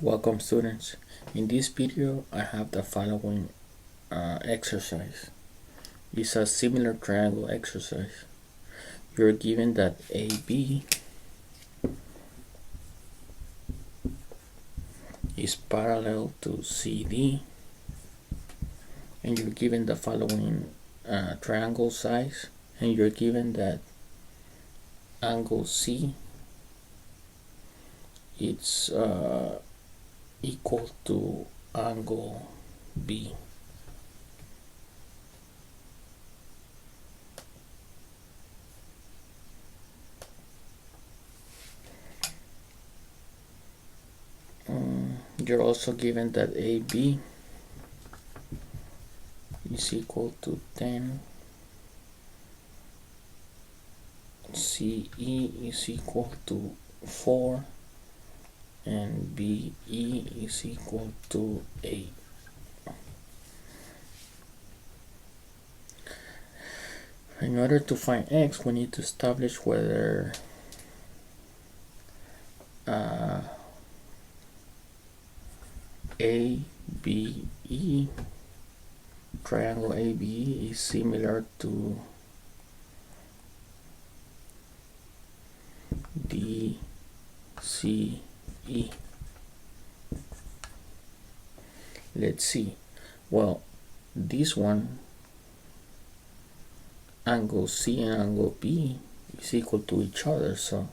Welcome students. In this video I have the following exercise. It's a similar triangle exercise. You're given that AB is parallel to CD, and you're given the following triangle size, and you're given that angle C it's equal to angle B. You're also given that AB is equal to 10, CE is equal to 4, and BE is equal to 8. In order to find X, we need to establish whether ABE, triangle ABE is similar to DCE. Let's see. Well, this one, angle C and angle B is equal to each other, so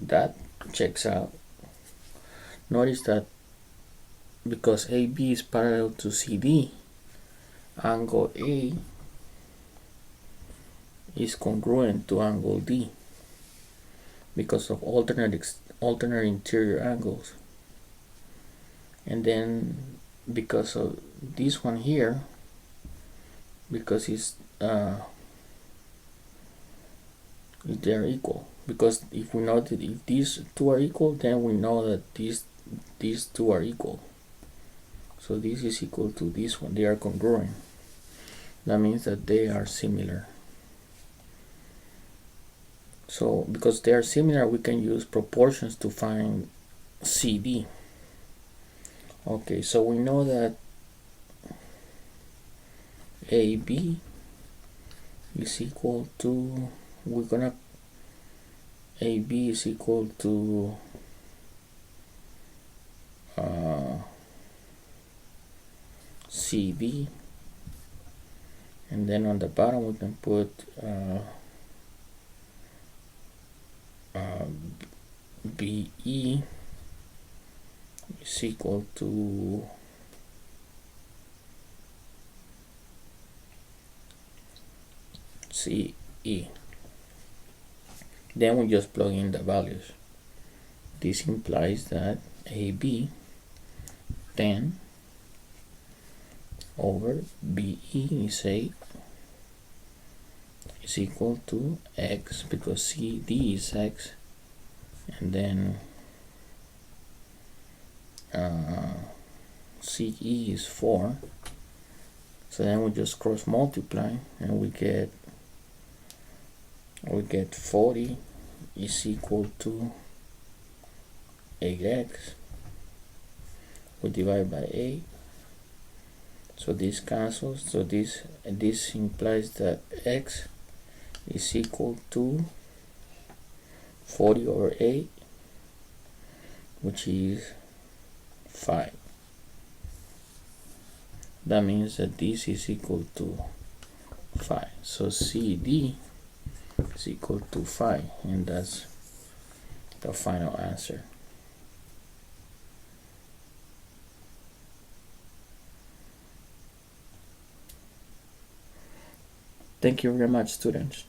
that checks out. Notice that because AB is parallel to CD, angle A is congruent to angle D because of alternate interior angles. And then because of this one here, because it's they're equal, because if we know that if these two are equal, then we know that these two are equal. So this is equal to this one. They are congruent. That means that they are similar. So because they are similar, we can use proportions to find CD. Okay, so we know that AB is equal to, AB is equal to CD, and then on the bottom we can put BE is equal to CE. Then we just plug in the values. This implies that AB 10 over BE is 8 is equal to X, because CD is X, and then CE is 4. So then we just cross multiply and we get 40 is equal to 8x. We divide by 8, so this cancels. So this implies that X is equal to 40 over 8, which is 5. That means that this is equal to 5. So CD is equal to 5, and that's the final answer. Thank you very much, students.